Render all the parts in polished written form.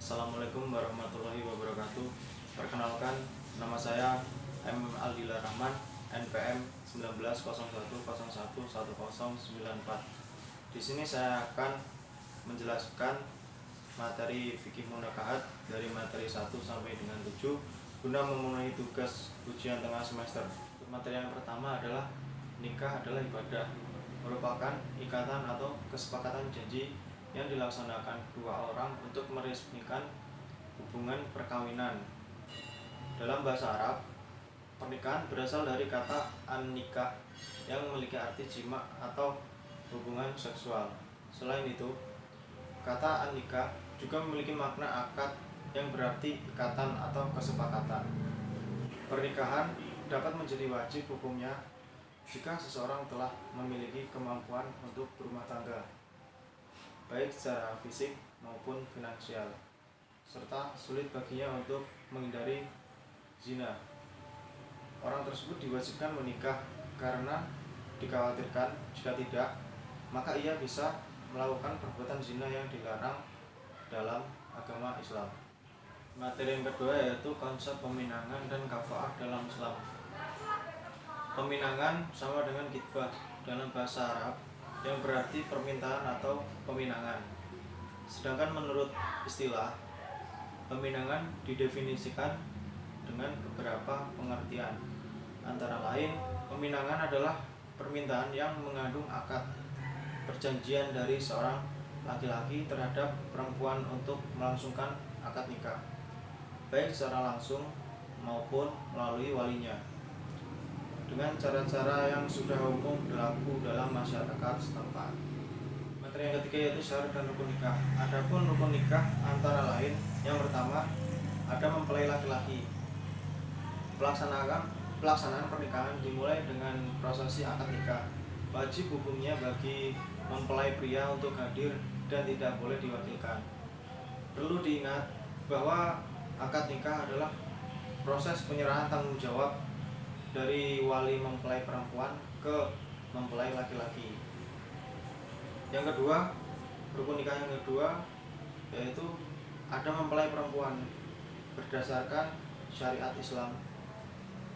Assalamualaikum warahmatullahi wabarakatuh. Perkenalkan, nama saya M. Aldila Rahman, NPM 1901011094. Di sini saya akan menjelaskan materi fikih munakahat dari materi 1 sampai dengan 7 guna memenuhi tugas ujian tengah semester. Materi yang pertama adalah nikah adalah ibadah, merupakan ikatan atau kesepakatan janji yang dilaksanakan dua orang untuk meresmikan hubungan perkawinan. Dalam bahasa Arab, pernikahan berasal dari kata an-nikah yang memiliki arti jima atau hubungan seksual. Selain itu, kata an-nikah juga memiliki makna akad yang berarti ikatan atau kesepakatan. Pernikahan dapat menjadi wajib hukumnya jika seseorang telah memiliki kemampuan untuk berumah tangga, baik secara fisik maupun finansial, serta sulit baginya untuk menghindari zina. Orang tersebut diwajibkan menikah karena dikhawatirkan jika tidak, maka ia bisa melakukan perbuatan zina yang dilarang dalam agama Islam. Materi yang kedua yaitu konsep peminangan dan kafaah dalam Islam. Peminangan sama dengan khitbah dalam bahasa Arab, yang berarti permintaan atau peminangan. Sedangkan menurut istilah, peminangan didefinisikan dengan beberapa pengertian. Antara lain, peminangan adalah permintaan yang mengandung akad perjanjian dari seorang laki-laki terhadap perempuan untuk melangsungkan akad nikah, baik secara langsung maupun melalui walinya, dengan cara-cara yang sudah umum berlaku dalam masyarakat setempat. Materi yang ketiga yaitu syarat dan rukun nikah. Adapun rukun nikah antara lain, yang pertama ada mempelai laki-laki. Pelaksanaan pernikahan dimulai dengan prosesi akad nikah. Wajib hukumnya bagi mempelai pria untuk hadir dan tidak boleh diwakilkan. Perlu diingat bahwa akad nikah adalah proses penyerahan tanggung jawab dari wali mempelai perempuan ke mempelai laki-laki. Yang kedua, rukun nikah yang kedua yaitu ada mempelai perempuan berdasarkan syariat Islam.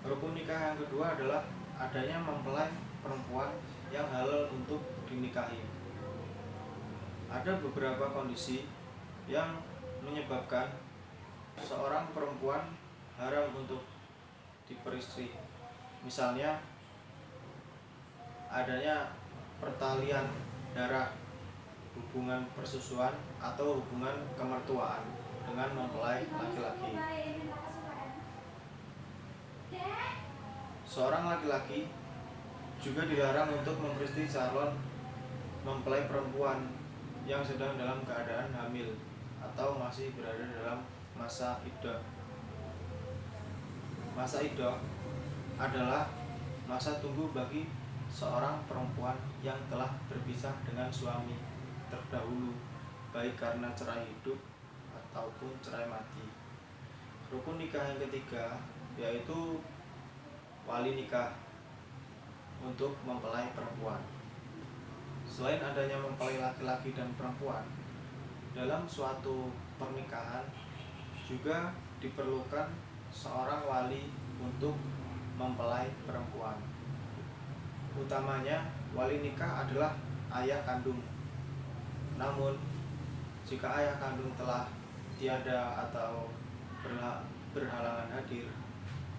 Rukun nikah yang kedua adalah adanya mempelai perempuan yang halal untuk dinikahi. Ada beberapa kondisi yang menyebabkan seorang perempuan haram untuk diperistri. Misalnya adanya pertalian darah, hubungan persusuan atau hubungan kemertuaan dengan mempelai laki-laki. Seorang laki-laki juga dilarang untuk memperistri calon mempelai perempuan yang sedang dalam keadaan hamil atau masih berada dalam masa iddah. Masa iddah adalah masa tunggu bagi seorang perempuan yang telah berpisah dengan suami terdahulu, baik karena cerai hidup ataupun cerai mati. Rukun nikah yang ketiga yaitu wali nikah untuk mempelai perempuan. Selain adanya mempelai laki-laki dan perempuan, dalam suatu pernikahan juga diperlukan seorang wali untuk mempelai perempuan. Utamanya wali nikah adalah ayah kandung. Namun jika ayah kandung telah tiada atau berhalangan hadir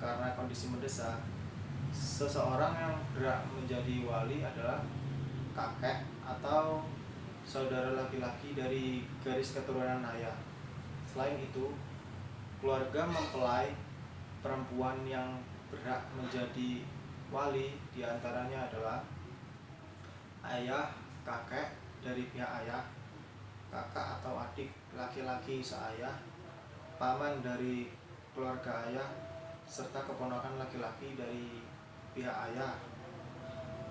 karena kondisi mendesak, seseorang yang berhak menjadi wali adalah kakek atau saudara laki-laki dari garis keturunan ayah. Selain itu, keluarga mempelai perempuan yang berhak menjadi wali diantaranya adalah ayah, kakek dari pihak ayah, kakak atau adik laki-laki seayah, paman dari keluarga ayah, serta keponakan laki-laki dari pihak ayah.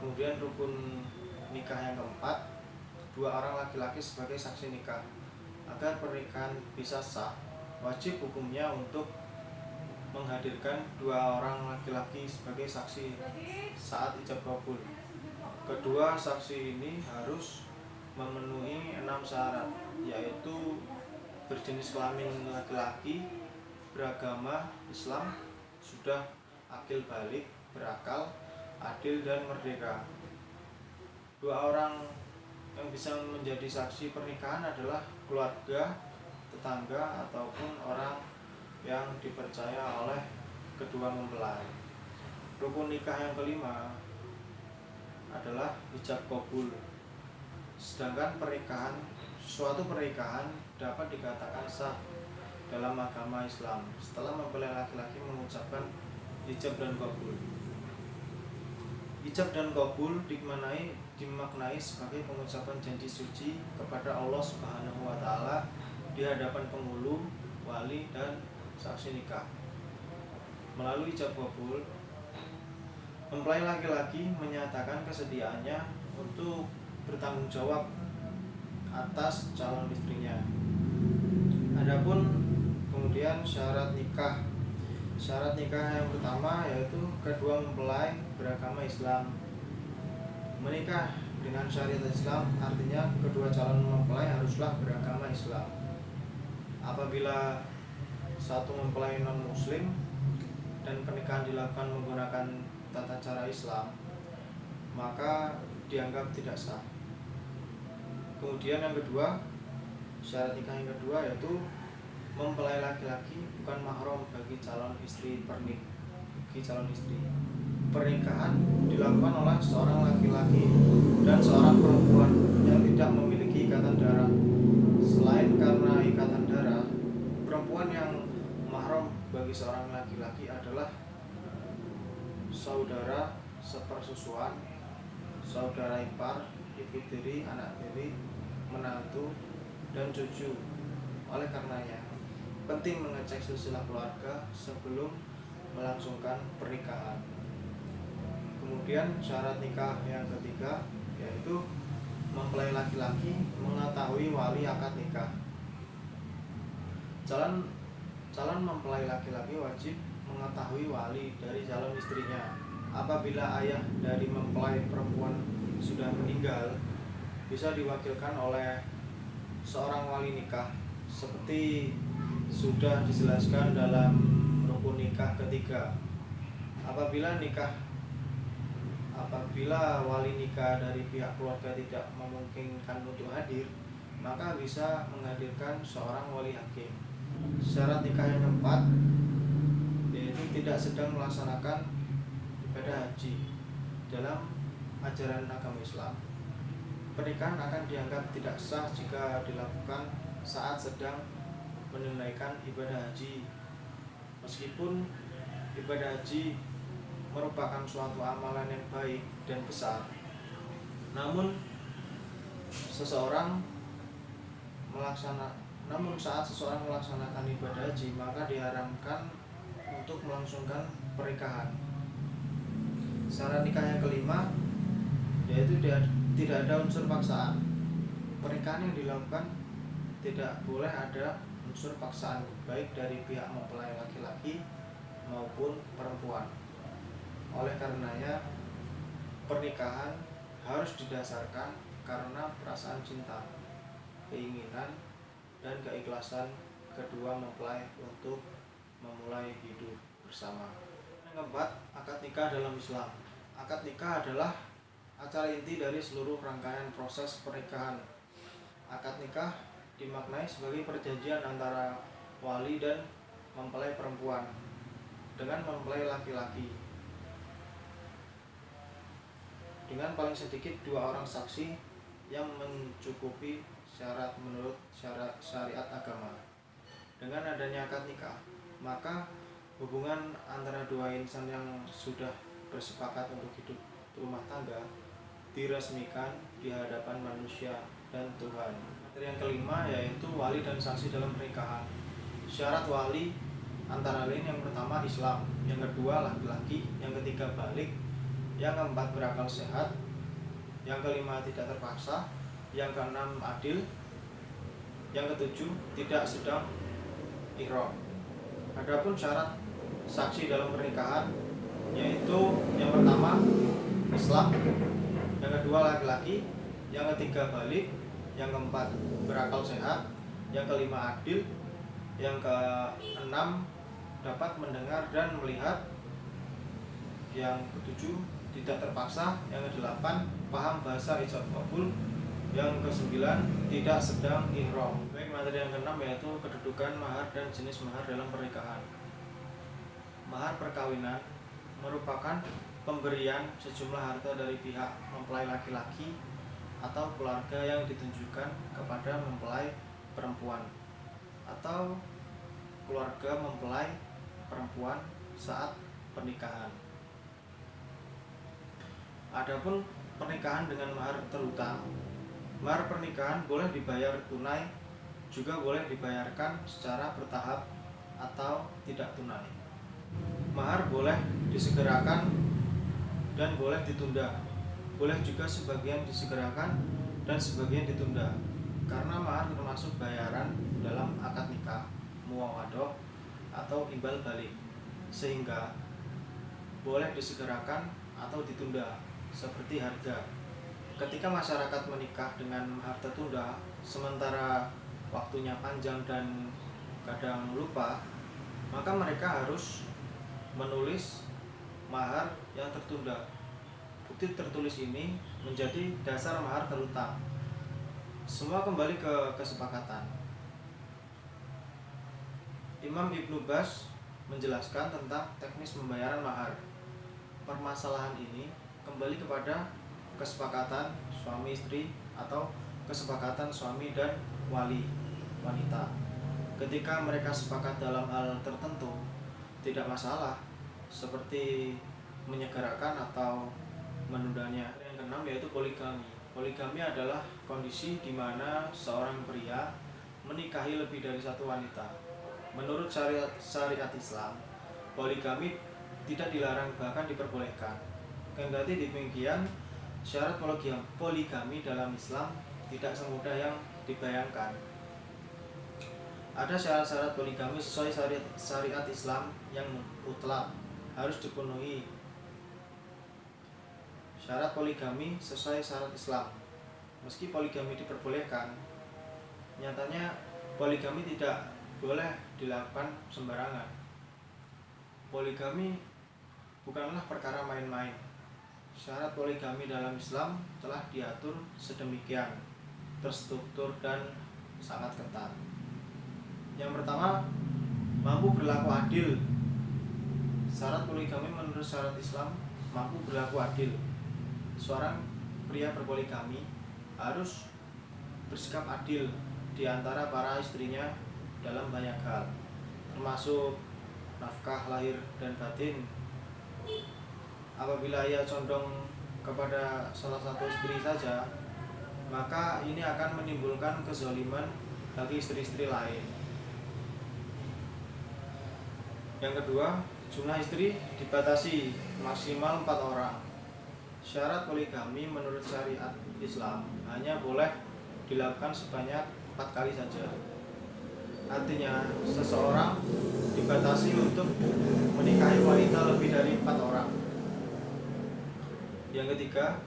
Kemudian rukun nikah yang keempat, dua orang laki-laki sebagai saksi nikah. Agar pernikahan bisa sah, wajib hukumnya untuk menghadirkan dua orang laki-laki sebagai saksi saat ijab kabul. Kedua saksi ini harus memenuhi 6 syarat, yaitu berjenis kelamin laki-laki, beragama Islam, sudah akil balik, berakal, adil dan merdeka. Dua orang yang bisa menjadi saksi pernikahan adalah keluarga, tetangga, ataupun orang yang dipercaya oleh kedua mempelai. Rukun nikah yang kelima adalah ijab kabul. Sedangkan suatu pernikahan dapat dikatakan sah dalam agama Islam setelah mempelai laki-laki mengucapkan ijab dan kabul. Ijab dan kabul dimaknai sebagai pengucapan janji suci kepada Allah Subhanahu wa taala di hadapan penghulu, wali dan saksi nikah. Melalui ijab kabul, mempelai laki-laki menyatakan kesediaannya untuk bertanggung jawab atas calon istrinya. Adapun kemudian syarat nikah. Syarat nikah yang pertama yaitu kedua mempelai beragama Islam. Menikah dengan syariat Islam artinya kedua calon mempelai haruslah beragama Islam. Apabila satu mempelai non-muslim dan pernikahan dilakukan menggunakan tata cara Islam, maka dianggap tidak sah. Kemudian yang kedua, syarat nikah yang kedua yaitu mempelai laki-laki bukan mahram bagi calon istri. Pernikahan dilakukan oleh seorang laki-laki dan seorang perempuan yang tidak memiliki ikatan darah. Selain karena ikatan darah, perempuan yang mahram bagi seorang laki-laki adalah saudara sepersusuan, saudara ipar, ibu tiri, anak tiri, menantu, dan cucu. Oleh karenanya, penting mengecek silsilah keluarga sebelum melangsungkan pernikahan. Kemudian syarat nikah yang ketiga yaitu mempelai laki-laki mengetahui wali akad nikah. Calon mempelai laki-laki wajib mengetahui wali dari calon istrinya. Apabila ayah dari mempelai perempuan sudah meninggal, bisa diwakilkan oleh seorang wali nikah seperti sudah dijelaskan dalam rukun nikah ketiga. Apabila wali nikah dari pihak keluarga tidak memungkinkan untuk hadir, maka bisa menghadirkan seorang wali hakim. Syarat nikah yang keempat yaitu tidak sedang melaksanakan ibadah haji dalam ajaran agama Islam. Pernikahan akan dianggap tidak sah jika dilakukan saat sedang menunaikan ibadah haji. Meskipun ibadah haji merupakan suatu amalan yang baik dan besar, namun saat seseorang melaksanakan ibadah haji, maka diharamkan untuk melangsungkan pernikahan. Syarat nikah yang kelima yaitu tidak ada unsur paksaan. Pernikahan yang dilakukan tidak boleh ada unsur paksaan baik dari pihak mempelai laki-laki maupun perempuan. Oleh karenanya, pernikahan harus didasarkan karena perasaan cinta, keinginan, dan keikhlasan kedua mempelai untuk memulai hidup bersama. Yang keempat, akad nikah dalam Islam. Akad nikah adalah acara inti dari seluruh rangkaian proses pernikahan. Akad nikah dimaknai sebagai perjanjian antara wali dan mempelai perempuan dengan mempelai laki-laki, dengan paling sedikit 2 orang saksi yang mencukupi syarat menurut syariat agama. Dengan adanya akad nikah, maka hubungan antara dua insan yang sudah bersepakat untuk hidup rumah tangga diresmikan di hadapan manusia dan Tuhan. Yang kelima yaitu wali dan saksi dalam pernikahan. Syarat wali antara lain yang pertama Islam, yang kedua laki-laki, yang ketiga balik, yang keempat berakal sehat, yang kelima tidak terpaksa, yang keenam adil, yang ketujuh tidak sedang ihram. Adapun syarat saksi dalam pernikahan yaitu yang pertama Islam, yang kedua laki-laki, yang ketiga balik, yang keempat berakal sehat, Yang kelima, adil. Yang keenam, dapat mendengar dan melihat. Yang ketujuh, tidak terpaksa. Yang kedelapan, paham bahasa ijab qabul. Yang kesembilan, tidak sedang ihram. Baik, materi yang keenam yaitu kedudukan mahar dan jenis mahar dalam pernikahan. Mahar perkawinan merupakan pemberian sejumlah harta dari pihak mempelai laki-laki atau keluarga yang ditunjukkan kepada mempelai perempuan atau keluarga mempelai perempuan saat pernikahan. Adapun pernikahan dengan mahar terutang, mahar pernikahan boleh dibayar tunai, juga boleh dibayarkan secara bertahap atau tidak tunai. Mahar boleh disegerakan dan boleh ditunda. Boleh juga sebagian disegerakan dan sebagian ditunda. Karena mahar termasuk bayaran dalam akad nikah, muawadoh atau imbal balik, sehingga boleh disegerakan atau ditunda seperti harga. Ketika masyarakat menikah dengan mahar tertunda sementara waktunya panjang dan kadang lupa, maka mereka harus menulis mahar yang tertunda. Bukti tertulis ini menjadi dasar mahar terutang. Semua kembali ke kesepakatan. Imam Ibnu Baz menjelaskan tentang teknis pembayaran mahar. Permasalahan ini kembali kepada kesepakatan suami istri atau kesepakatan suami dan wali wanita. Ketika mereka sepakat dalam hal tertentu, tidak masalah, seperti menyegerakan atau menundanya. Yang keenam yaitu poligami. Poligami adalah kondisi di mana seorang pria menikahi lebih dari satu wanita. Menurut syariat Islam, poligami tidak dilarang, bahkan diperbolehkan. Kendati demikian, syarat poligami dalam Islam tidak semudah yang dibayangkan. Ada syarat-syarat poligami sesuai syariat Islam yang mutlak harus dipenuhi. Syarat poligami sesuai syarat Islam. Meski poligami diperbolehkan, nyatanya poligami tidak boleh dilakukan sembarangan. Poligami bukanlah perkara main-main. Syarat poligami dalam Islam telah diatur sedemikian terstruktur dan sangat ketat. Yang pertama, mampu berlaku adil. Syarat poligami menurut syarat Islam mampu berlaku adil. Seorang pria berpoligami harus bersikap adil di antara para istrinya dalam banyak hal, termasuk nafkah lahir dan batin. Apabila ia condong kepada salah satu istri saja, maka ini akan menimbulkan kezaliman bagi istri-istri lain. Yang kedua, jumlah istri dibatasi maksimal 4 orang. Syarat poligami menurut syariat Islam hanya boleh dilakukan sebanyak 4 kali saja. Artinya, seseorang dibatasi untuk menikahi wanita lebih dari 4 orang. Yang ketiga,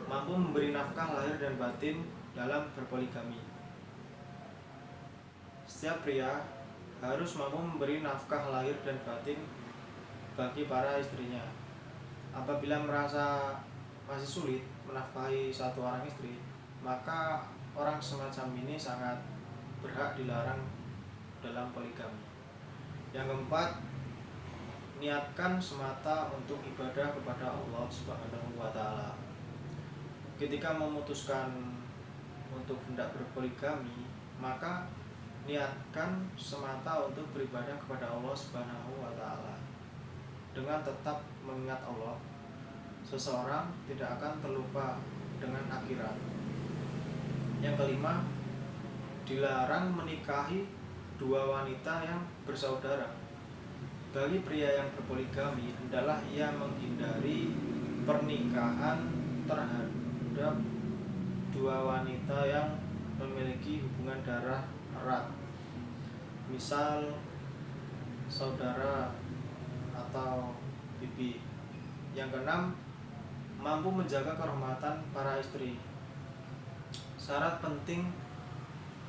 mampu memberi nafkah lahir dan batin dalam berpoligami. Setiap pria harus mampu memberi nafkah lahir dan batin bagi para istrinya. Apabila merasa masih sulit menafkahi satu orang istri, maka orang semacam ini sangat berhak dilarang dalam poligami. Yang keempat, niatkan semata untuk ibadah kepada Allah Subhanahu wa Ta'ala. Ketika memutuskan untuk hendak berpoligami, maka niatkan semata untuk beribadah kepada Allah Subhanahu wa Ta'ala. Dengan tetap mengingat Allah, seseorang tidak akan terlupa dengan akhirat. Yang kelima, dilarang menikahi 2 wanita yang bersaudara. Bagi pria yang berpoligami, hendaklah ia menghindari pernikahan terhadap 2 wanita yang memiliki hubungan darah erat, misal saudara atau bibi. Yang keenam, mampu menjaga kehormatan para istri. Syarat penting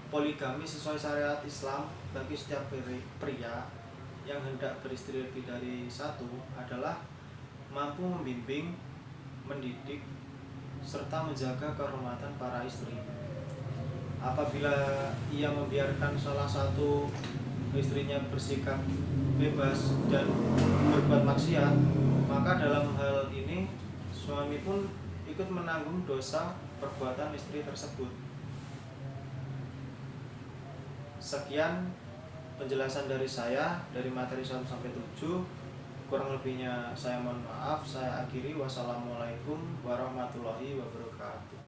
Poligami sesuai syariat Islam bagi setiap pria yang hendak beristri lebih dari satu adalah mampu membimbing, mendidik, serta menjaga kehormatan para istri. Apabila ia membiarkan salah satu istrinya bersikap bebas dan berbuat maksiat, maka dalam hal ini suami pun ikut menanggung dosa perbuatan istri tersebut. Sekian penjelasan dari saya dari materi 1 sampai 7. Kurang lebihnya saya mohon maaf. Saya akhiri. Wassalamualaikum warahmatullahi wabarakatuh.